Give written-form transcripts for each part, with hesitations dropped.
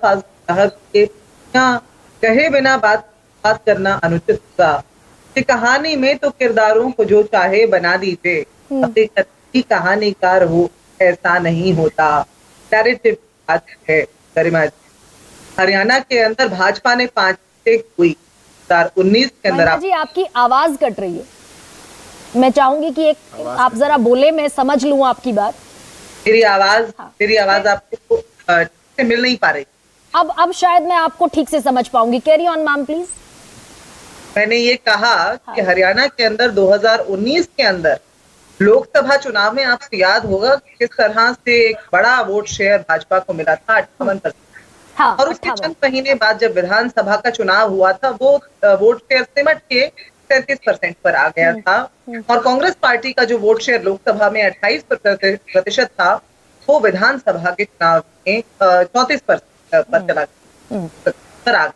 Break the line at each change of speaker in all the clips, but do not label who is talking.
फाजल के कहे बिना बात करना अनुचित था कि कहानी में तो किरदारों को जो चाहे बना दीजिए, हकीकत की कहानीकार हो ऐसा नहीं होता। नैरेटिव बात है गरिमा जी। हरियाणा के अंदर भाजपा ने 5 सीटें हुई 2019 के अंदर।
जी आपकी आवाज कट रही है, मैं चाहूंगी कि एक आप जरा बोले, मैं समझ लूं आपकी बात।
मेरी आवाज आपको ठीक से मिल नहीं पा रही।
अब शायद मैं आपको ठीक से समझ पाऊंगी। Carry on ma'am please.
मैंने ये कहा कि हरियाणा के अंदर 2019 के अंदर लोकसभा चुनाव में आपको याद होगा किस तरह से एक बड़ा वोट शेयर भाजपा को मिला था, 58%। और उसके चंद महीने बाद जब विधानसभा का चुनाव हुआ था, वो वोट शेयर सिमट के 33% पर आ गया था। और कांग्रेस पार्टी का जो वोट शेयर लोकसभा में 28% था, वो विधानसभा के चुनाव में 34% पर चला गया।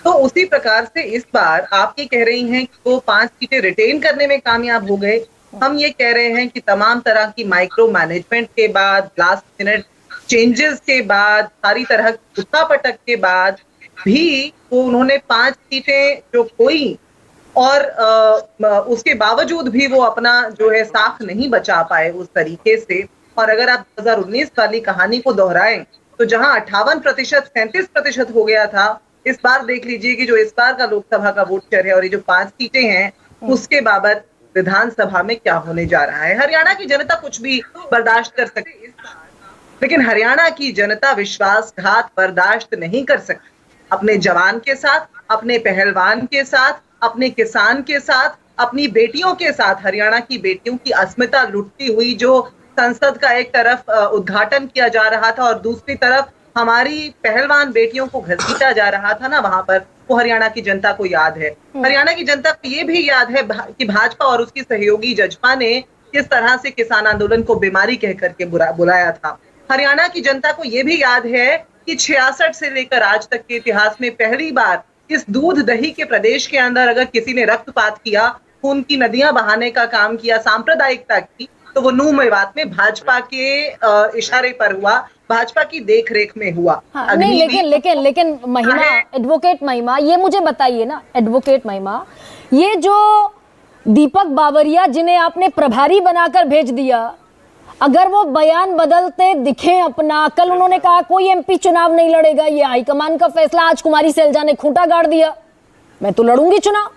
तो उसी प्रकार से इस बार आप ये कह रही हैं कि वो 5 सीटें रिटेन करने में कामयाब हो गए। हम ये कह रहे हैं कि तमाम तरह की माइक्रो मैनेजमेंट के बाद, लास्ट मिनट चेंजेस के बाद, सारी तरह की उठापटक के बाद भी वो उन्होंने 5 सीटें जो खोई और उसके बावजूद भी वो अपना जो है साख नहीं बचा पाए उस तरीके से। और अगर आप 2019 वाली कहानी को दोहराएं तो जहां 58% 37% हो गया था, इस बार देख लीजिए कि जो इस बार का लोकसभा का वोट शेयर है और ये जो 5 सीटें हैं उसके बाबत विधानसभा में क्या होने जा रहा है। हरियाणा की जनता कुछ भी बर्दाश्त कर सकती है, लेकिन हरियाणा की जनता विश्वासघात बर्दाश्त नहीं कर सकती। अपने जवान के साथ, अपने पहलवान के साथ, अपने किसान के साथ, अपनी बेटियों के साथ, हरियाणा की बेटियों की अस्मिता लुटती हुई जो संसद का एक तरफ उद्घाटन किया जा रहा था और दूसरी तरफ हमारी पहलवान बेटियों को घसीटा जा रहा था ना, वहां पर वो हरियाणा की जनता को याद है। हरियाणा की जनता को ये भी याद है कि भाजपा और उसकी सहयोगी जजपा ने किस तरह से किसान आंदोलन को बीमारी कह करके बुलाया था। हरियाणा की जनता को ये भी याद है कि 66 से लेकर आज तक के इतिहास में पहली बार इस दूध दही के प्रदेश के अंदर अगर किसी ने रक्तपात किया, खून की नदियां बहाने का काम किया, सांप्रदायिकता की, तो वो नूह मेवात में भाजपा के इशारे पर हुआ, भाजपा की देखरेख में हुआ।
नहीं, लेकिन महिमा, एडवोकेट महिमा, ये मुझे बताइए ना, एडवोकेट महिमा, ये जो दीपक बावरिया जिन्हें आपने प्रभारी बनाकर भेज दिया, अगर वो बयान बदलते दिखे अपना, कल उन्होंने कहा कोई एमपी चुनाव नहीं लड़ेगा, ये हाईकमान का फैसला, आज कुमारी सैलजा ने खूंटा गाड़ दिया, मैं तो लड़ूंगी चुनाव।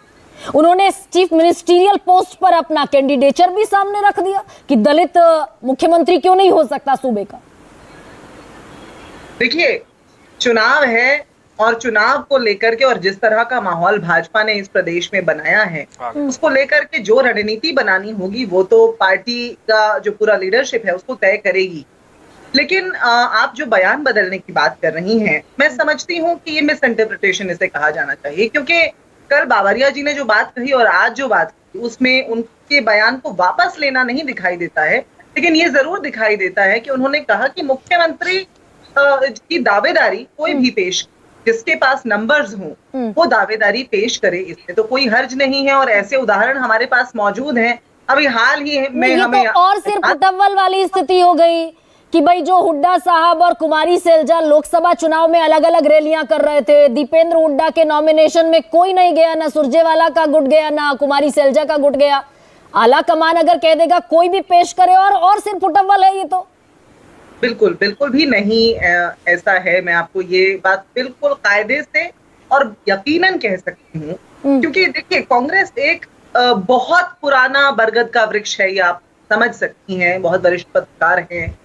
उन्होंने चीफ मिनिस्टीरियल पोस्ट पर अपना कैंडिडेचर भी सामने रख दिया कि दलित मुख्यमंत्री क्यों नहीं हो सकता सूबे का।
देखिए, चुनाव है और चुनाव को लेकर के और जिस तरह का माहौल भाजपा ने इस प्रदेश में बनाया है, उसको लेकर के जो रणनीति बनानी होगी वो तो पार्टी का जो पूरा लीडरशिप है उसको तय करेगी। लेकिन आप जो बयान बदलने की बात कर रही हैं, मैं समझती हूँ कि ये मिस इंटरप्रिटेशन इसे कहा जाना चाहिए, क्योंकि कल बावरिया जी ने जो बात कही और आज जो बात कही उसमें उनके बयान को वापस लेना नहीं दिखाई देता है, लेकिन ये जरूर दिखाई देता है कि उन्होंने कहा कि मुख्यमंत्री की दावेदारी कोई भी पेश, जिसके पास नंबर्स हों वो दावेदारी पेश करे, इसमें तो कोई हर्ज नहीं है। और ऐसे उदाहरण हमारे पास मौजूद हैं। अभी हाल ही में हमें
तो और सिर्फ पुटव्वल वाली स्थिति हो गई कि भाई जो हुड्डा साहब और कुमारी सैलजा लोकसभा चुनाव में अलग अलग रैलियां कर रहे थे, दीपेंद्र हुड्डा के नॉमिनेशन में कोई नहीं गया, ना सुरजेवाला का गुट गया, ना कुमारी सैलजा का गुट गया। आला कमान अगर कह देगा कोई भी पेश करे और सिर्फ पुटव्वल है, ये तो
बिल्कुल भी नहीं ऐसा है। मैं आपको ये बात बिल्कुल कायदे से और यकीनन कह सकती हूँ, क्योंकि देखिए कांग्रेस एक बहुत पुराना बरगद का वृक्ष है, ये आप समझ सकती हैं, बहुत वरिष्ठ पत्रकार हैं।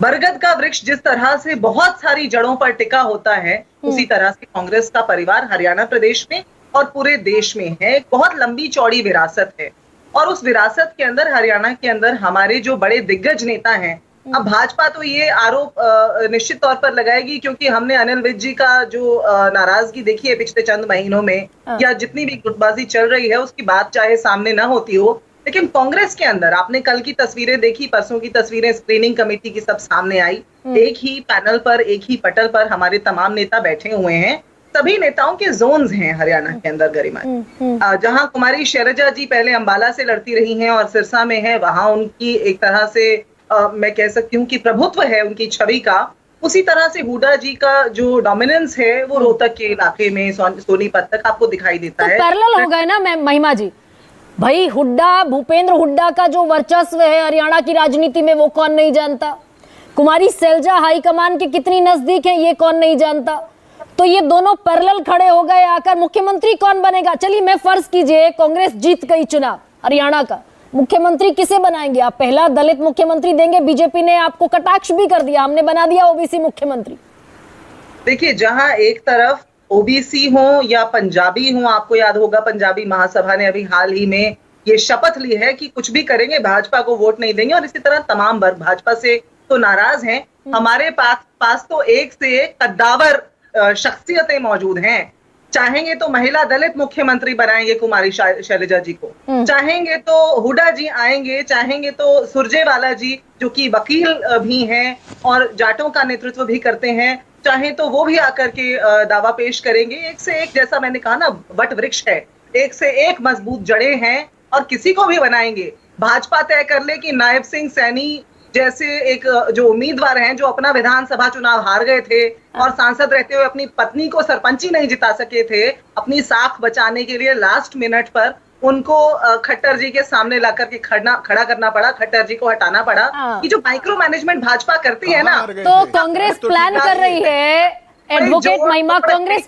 बरगद का वृक्ष जिस तरह से बहुत सारी जड़ों पर टिका होता है, उसी तरह से कांग्रेस का परिवार हरियाणा प्रदेश में और पूरे देश में है। बहुत लंबी चौड़ी विरासत है और उस विरासत के अंदर हरियाणा के अंदर हमारे जो बड़े दिग्गज नेता हैं, अब भाजपा तो ये आरोप निश्चित तौर पर लगाएगी, क्योंकि हमने अनिल विज जी का जो नाराजगी देखी है पिछले चंद महीनों में, या जितनी भी गुटबाजी चल रही है उसकी बात चाहे सामने ना होती हो, लेकिन कांग्रेस के अंदर आपने कल की तस्वीरें देखी, परसों की तस्वीरें स्क्रीनिंग कमेटी की सब सामने आई। एक ही पैनल पर, एक ही पटल पर हमारे तमाम नेता बैठे हुए हैं। सभी नेताओं के जोन्स हैं हरियाणा के अंदर गरिमा। जहां कुमारी शैलजा जी पहले अंबाला से लड़ती रही हैं और सिरसा में है, वहां उनकी एक तरह से मैं कह सकती हूँ कि प्रभुत्व है उनकी छवि का। उसी तरह से हुड्डा जी का जो डोमिनेंस है वो रोहतक के इलाके में सोनीपत तक आपको दिखाई देता
तो
है।
पैरेलल हो गए ना महिमा जी। भाई हुड्डा, भूपेंद्र हुड्डा का जो वर्चस्व है हरियाणा की राजनीति में, वो कौन नहीं जानता। कुमारी सैलजा हाईकमान के कितनी नजदीक है, ये कौन नहीं जानता। तो ये दोनों पैरेलल खड़े हो गए, आकर मुख्यमंत्री कौन बनेगा। चलिए मैं फर्ज कीजिए कांग्रेस जीत गई चुनाव हरियाणा का, मुख्यमंत्री किसे बनाएंगे आप। पहला दलित मुख्यमंत्री देंगे, बीजेपी ने आपको कटाक्ष भी कर दिया, हमने बना दिया ओबीसी मुख्यमंत्री।
देखिए, जहां एक तरफ ओबीसी हो या पंजाबी हो, आपको याद होगा पंजाबी महासभा ने अभी हाल ही में ये शपथ ली है कि कुछ भी करेंगे भाजपा को वोट नहीं देंगे, और इसी तरह तमाम वर्ग भाजपा से तो नाराज हैं। हमारे पास तो एक से एक कद्दावर शख्सियतें मौजूद हैं। चाहेंगे तो महिला दलित मुख्यमंत्री बनाएंगे कुमारी शैलजा जी को, चाहेंगे तो हुड्डा जी आएंगे, चाहेंगे तो सुरजेवाला जी जो कि वकील भी हैं और जाटों का नेतृत्व भी करते हैं, चाहे तो वो भी आकर के दावा पेश करेंगे। एक से एक, जैसा मैंने कहा ना, वट वृक्ष है, एक से एक मजबूत जड़ें हैं और किसी को भी बनाएंगे। भाजपा तय कर ले कि नायब सिंह सैनी जैसे एक जो उम्मीदवार हैं, जो अपना विधानसभा चुनाव हार गए थे और सांसद रहते हुए अपनी पत्नी को सरपंची नहीं जिता सके थे, अपनी साख बचाने के लिए लास्ट मिनट पर उनको खट्टर जी के सामने लाकर के खड़ा करना पड़ा, खट्टर जी को हटाना पड़ा। ये जो माइक्रो मैनेजमेंट भाजपा करती है ना,
तो कांग्रेस प्लान कर रही है, एडवोकेट महिमा, कांग्रेस